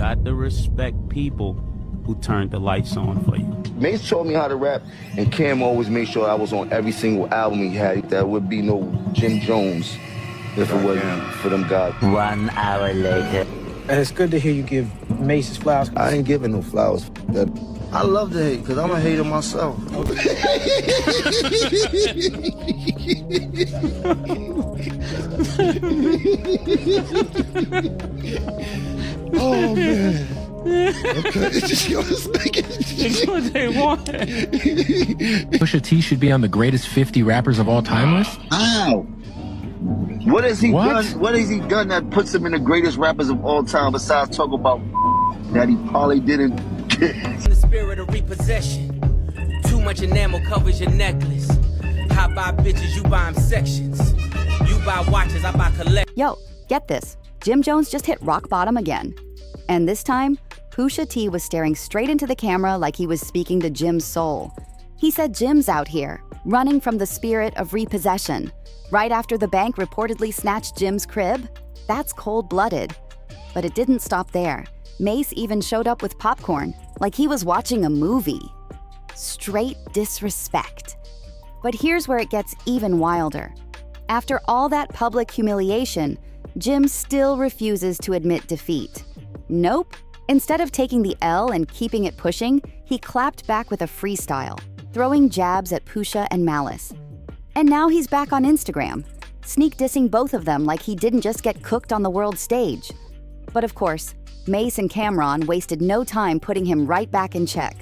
got to respect people who turned the lights on for you. Mase taught me how to rap, and Cam always made sure I was on every single album he had. There would be no Jim Jones if it wasn't for them guys. 1 hour later. It's good to hear you give Mase his flowers. I ain't giving no flowers. I love to hate, because I'm a hater myself. Oh, man. Okay. It's what they want. Pusha T should be on the greatest 50 rappers of all time list? Ow! What has he done? What has he done that puts him in the greatest rappers of all time besides talk about that he probably didn't get? The spirit of repossession. Too much enamel covers your necklace. I buy bitches, you buy them sections. You buy watches, I buy collect. Yo, get this. Jim Jones just hit rock bottom again. And this time, Pusha T was staring straight into the camera like he was speaking to Jim's soul. He said Jim's out here, running from the spirit of repossession. Right after the bank reportedly snatched Jim's crib? That's cold-blooded. But it didn't stop there. Mase even showed up with popcorn, like he was watching a movie. Straight disrespect. But here's where it gets even wilder. After all that public humiliation, Jim still refuses to admit defeat. Nope. Instead of taking the L and keeping it pushing, he clapped back with a freestyle, throwing jabs at Pusha and Malice. And now he's back on Instagram, sneak dissing both of them like he didn't just get cooked on the world stage. But of course, Mase and Cam'ron wasted no time putting him right back in check.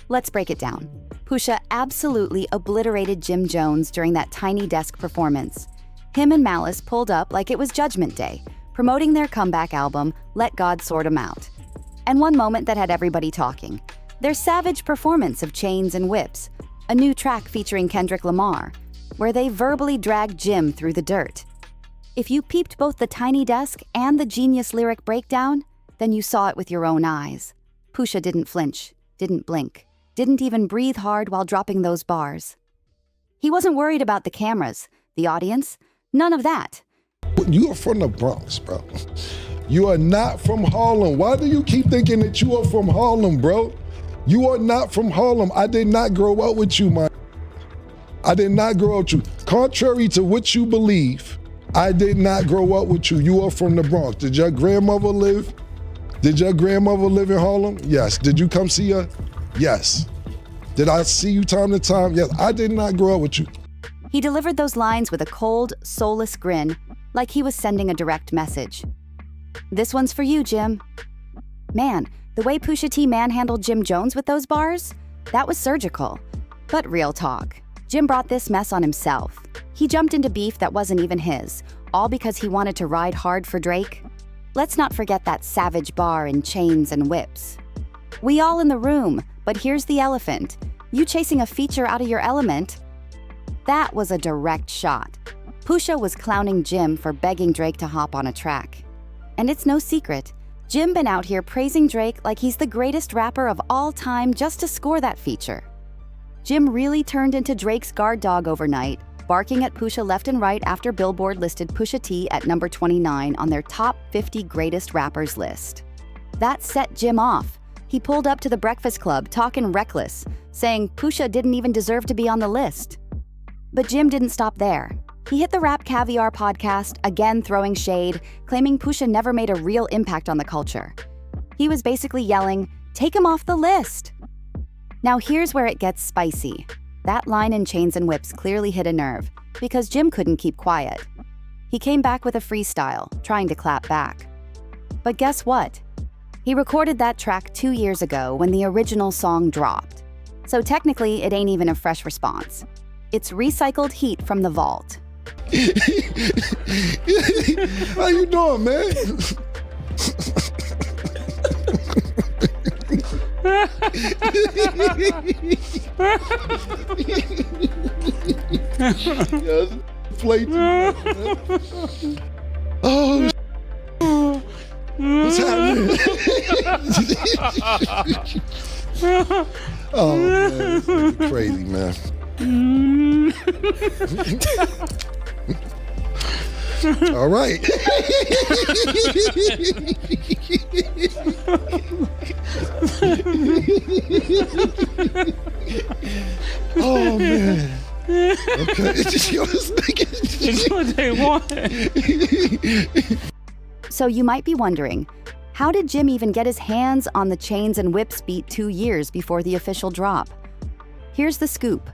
Let's break it down. Pusha absolutely obliterated Jim Jones during that Tiny Desk performance. Him and Malice pulled up like it was Judgment Day, promoting their comeback album, Let God Sort 'Em Out. And one moment that had everybody talking, their savage performance of Chains and Whips, a new track featuring Kendrick Lamar, where they verbally dragged Jim through the dirt. If you peeped both the Tiny Desk and the genius lyric breakdown, then you saw it with your own eyes. Pusha didn't flinch, didn't blink, didn't even breathe hard while dropping those bars. He wasn't worried about the cameras, the audience, none of that. You are from the Bronx, bro. You are not from Harlem. Why do you keep thinking that you are from Harlem, bro? You are not from Harlem. I did not grow up with you, man. I did not grow up with you. Contrary to what you believe, I did not grow up with you. You are from the Bronx. Did your grandmother live? Did your grandmother live in Harlem? Yes. Did you come see her? Yes. Did I see you time to time? Yes. I did not grow up with you. He delivered those lines with a cold, soulless grin, like he was sending a direct message. This one's for you, Jim. Man, the way Pusha T manhandled Jim Jones with those bars, that was surgical. But real talk, Jim brought this mess on himself. He jumped into beef that wasn't even his, all because he wanted to ride hard for Drake. Let's not forget that savage bar in Chains and Whips. We all in the room, but here's the elephant. You chasing a feature out of your element? That was a direct shot. Pusha was clowning Jim for begging Drake to hop on a track. And it's no secret, Jim been out here praising Drake like he's the greatest rapper of all time just to score that feature. Jim really turned into Drake's guard dog overnight, barking at Pusha left and right after Billboard listed Pusha T at number 29 on their top 50 greatest rappers list. That set Jim off. He pulled up to the Breakfast Club talking reckless, saying Pusha didn't even deserve to be on the list. But Jim didn't stop there. He hit the Rap Caviar podcast, again throwing shade, claiming Pusha never made a real impact on the culture. He was basically yelling, "Take him off the list!" Now here's where it gets spicy. That line in Chains and Whips clearly hit a nerve, because Jim couldn't keep quiet. He came back with a freestyle, trying to clap back. But guess what? He recorded that track 2 years ago when the original song dropped. So technically, it ain't even a fresh response. It's recycled heat from the vault. How you doing, man? Yes, play too. Oh, what's happening? Oh man, this is crazy, man. All right. It's just yours, nigga. It's what they want. So you might be wondering, how did Jim even get his hands on the Chains and Whips beat 2 years before the official drop? Here's the scoop.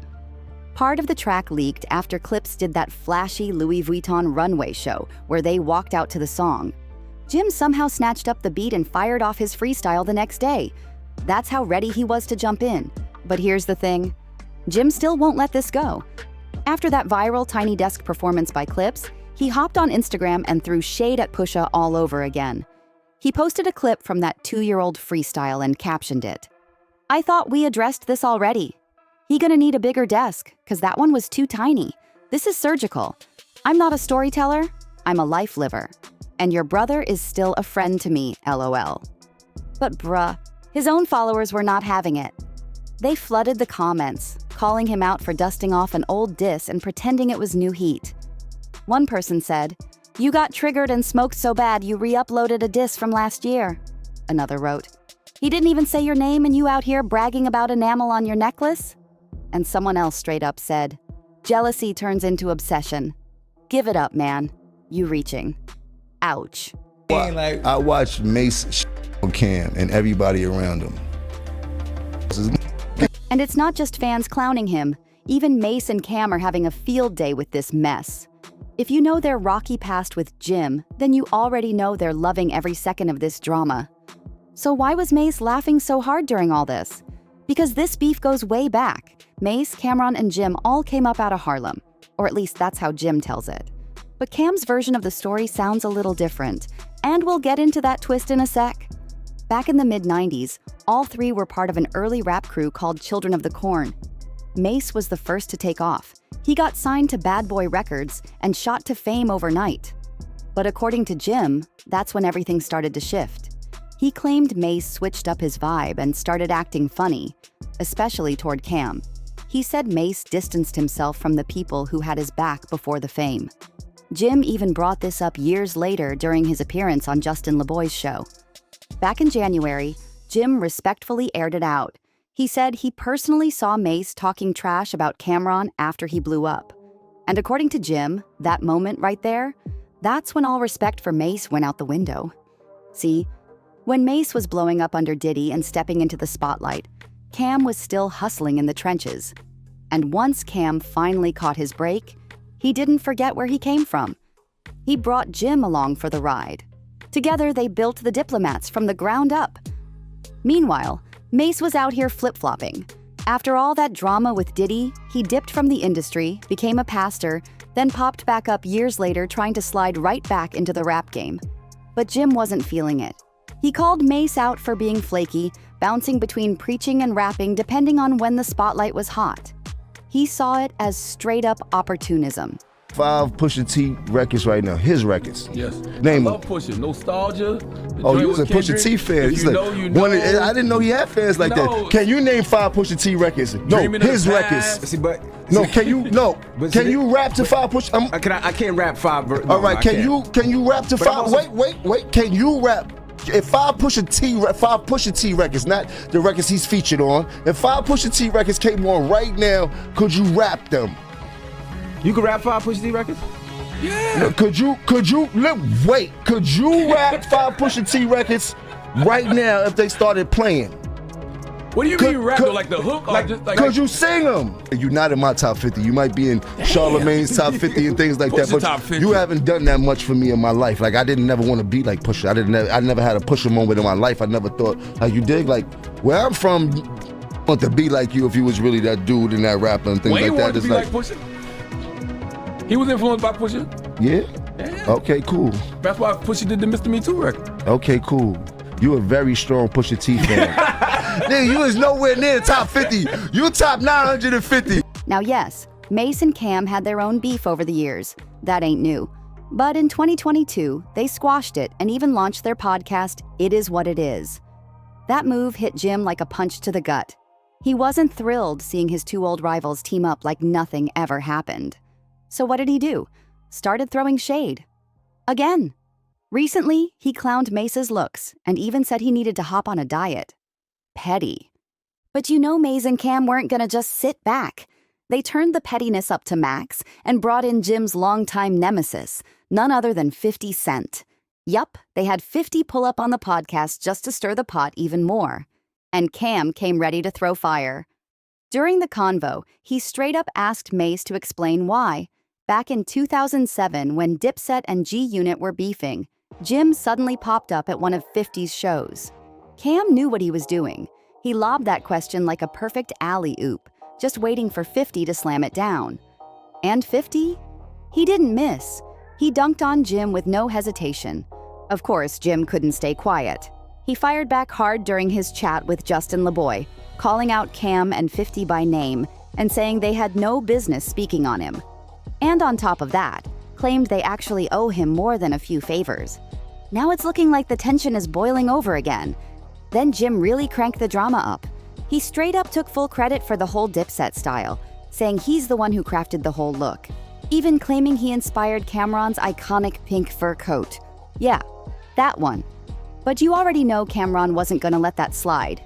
Part of the track leaked after Clips did that flashy Louis Vuitton runway show where they walked out to the song. Jim somehow snatched up the beat and fired off his freestyle the next day. That's how ready he was to jump in. But here's the thing. Jim still won't let this go. After that viral Tiny Desk performance by Clips, he hopped on Instagram and threw shade at Pusha all over again. He posted a clip from that 2-year-old freestyle and captioned it. "I thought we addressed this already. He gonna need a bigger desk, cause that one was too tiny. This is surgical. I'm not a storyteller, I'm a life liver. And your brother is still a friend to me, LOL." But bruh, his own followers were not having it. They flooded the comments, calling him out for dusting off an old diss and pretending it was new heat. One person said, "You got triggered and smoked so bad you re-uploaded a diss from last year." Another wrote, "He didn't even say your name and you out here bragging about enamel on your necklace?" And someone else straight up said, "Jealousy turns into obsession. Give it up, man. You reaching." Ouch. I watched Mase on Cam and everybody around him. And it's not just fans clowning him. Even Mase and Cam are having a field day with this mess. If you know their rocky past with Jim, then you already know they're loving every second of this drama. So why was Mase laughing so hard during all this? Because this beef goes way back. Mase, Cam'ron, and Jim all came up out of Harlem. Or at least that's how Jim tells it. But Cam's version of the story sounds a little different. And we'll get into that twist in a sec. Back in the mid-90s, all three were part of an early rap crew called Children of the Corn. Mase was the first to take off. He got signed to Bad Boy Records and shot to fame overnight. But according to Jim, that's when everything started to shift. He claimed Mase switched up his vibe and started acting funny, especially toward Cam. He said Mase distanced himself from the people who had his back before the fame. Jim even brought this up years later during his appearance on Justin LeBoy's show. Back in January, Jim respectfully aired it out. He said he personally saw Mase talking trash about Cam'ron after he blew up. And according to Jim, that moment right there, that's when all respect for Mase went out the window. See, when Mase was blowing up under Diddy and stepping into the spotlight, Cam was still hustling in the trenches. And once Cam finally caught his break, he didn't forget where he came from. He brought Jim along for the ride. Together, they built the Diplomats from the ground up. Meanwhile, Mase was out here flip-flopping. After all that drama with Diddy, he dipped from the industry, became a pastor, then popped back up years later trying to slide right back into the rap game. But Jim wasn't feeling it. He called Mase out for being flaky, bouncing between preaching and rapping depending on when the spotlight was hot. He saw it as straight-up opportunism. 5 Pusha T records right now, his records. Yes. Name I love Pusha. Nostalgia. Oh, you was a Pusha T fan. He's like, I didn't know he had fans like that. Can you name 5 Pusha T records? No, his records. See, but no, can you can you rap to 5 Pusha? I can't rap 5. No, all right, can you rap to 5? Wait. Can you rap? If 5 Pusha T records, not the records he's featured on, if 5 Pusha T records came on right now, could you rap them? You could rap 5 Pusha T records? Yeah. Could you rap 5 Pusha T records right now if they started playing? What do you mean rap though? Like the hook? Could you sing them? You're not in my top 50. You might be in Charlemagne's top 50 and things like that. But top 50. You haven't done that much for me in my life. Like I didn't never want to be like Pusha. I never had a Pusha moment in my life. I never thought like you dig. Like where I'm from, I want to be like you if you was really that dude and that rapper and things Wayne like that. wanted to be like Pusha. He was influenced by Pusha. Yeah. Okay, cool. That's why Pusha did the Mr. Me Too record. Okay, cool. You a very strong Pusha T fan. Nigga, you was nowhere near the top 50. You top 950. Now yes, Mase and Cam had their own beef over the years. That ain't new. But in 2022, they squashed it and even launched their podcast, It Is What It Is. That move hit Jim like a punch to the gut. He wasn't thrilled seeing his two old rivals team up like nothing ever happened. So what did he do? Started throwing shade. Again. Recently, he clowned Mase's looks and even said he needed to hop on a diet. Petty. But you know Mase and Cam weren't gonna just sit back. They turned the pettiness up to max and brought in Jim's longtime nemesis, none other than 50 Cent. Yup, they had 50 pull up on the podcast just to stir the pot even more. And Cam came ready to throw fire. During the convo, he straight up asked Mase to explain why. Back in 2007, when Dipset and G-Unit were beefing, Jim suddenly popped up at one of 50's shows. Cam knew what he was doing. He lobbed that question like a perfect alley-oop, just waiting for 50 to slam it down. And 50? He didn't miss. He dunked on Jim with no hesitation. Of course, Jim couldn't stay quiet. He fired back hard during his chat with Justin LaBoy, calling out Cam and 50 by name and saying they had no business speaking on him. And on top of that, claimed they actually owe him more than a few favors. Now it's looking like the tension is boiling over again. Then Jim really cranked the drama up. He straight up took full credit for the whole Dipset style, saying he's the one who crafted the whole look, even claiming he inspired Cam'ron's iconic pink fur coat. Yeah, that one. But you already know Cam'ron wasn't gonna let that slide.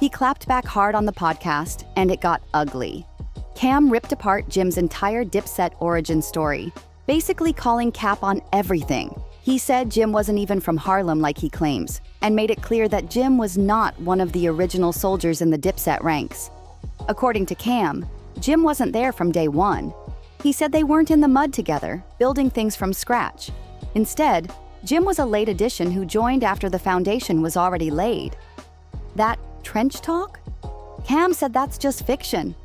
He clapped back hard on the podcast, and it got ugly. Cam ripped apart Jim's entire Dipset origin story, basically calling cap on everything. He said Jim wasn't even from Harlem like he claims, and made it clear that Jim was not one of the original soldiers in the Dipset ranks. According to Cam, Jim wasn't there from day one. He said they weren't in the mud together, building things from scratch. Instead, Jim was a late addition who joined after the foundation was already laid. That trench talk? Cam said that's just fiction.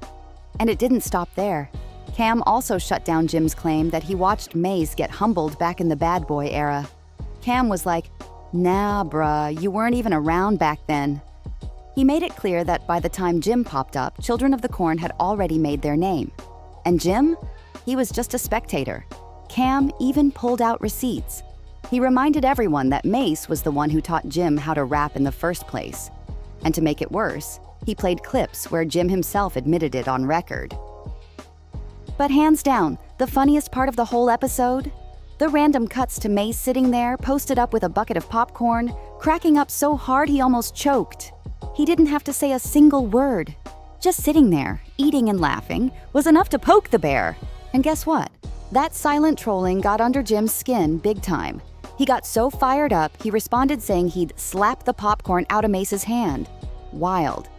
And it didn't stop there. Cam also shut down Jim's claim that he watched Mase get humbled back in the bad boy era. Cam was like, nah, bruh, you weren't even around back then. He made it clear that by the time Jim popped up, Children of the Corn had already made their name. And Jim? He was just a spectator. Cam even pulled out receipts. He reminded everyone that Mase was the one who taught Jim how to rap in the first place. And to make it worse, he played clips where Jim himself admitted it on record. But hands down, the funniest part of the whole episode? The random cuts to Mase sitting there, posted up with a bucket of popcorn, cracking up so hard he almost choked. He didn't have to say a single word. Just sitting there, eating and laughing, was enough to poke the bear. And guess what? That silent trolling got under Jim's skin big time. He got so fired up, he responded saying he'd slap the popcorn out of Mace's hand. Wild.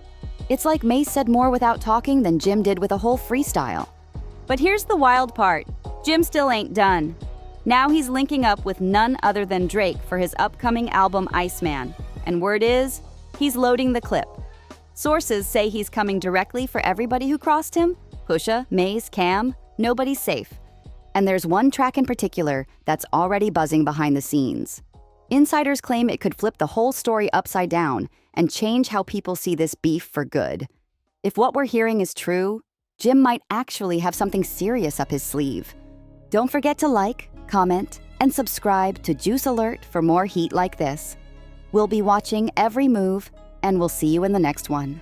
It's like Mase said more without talking than Jim did with a whole freestyle. But here's the wild part. Jim still ain't done. Now he's linking up with none other than Drake for his upcoming album Iceman. And word is, he's loading the clip. Sources say he's coming directly for everybody who crossed him. Pusha, Mase, Cam, nobody's safe. And there's one track in particular that's already buzzing behind the scenes. Insiders claim it could flip the whole story upside down and change how people see this beef for good. If what we're hearing is true, Jim might actually have something serious up his sleeve. Don't forget to like, comment, and subscribe to Juice Alert for more heat like this. We'll be watching every move, and we'll see you in the next one.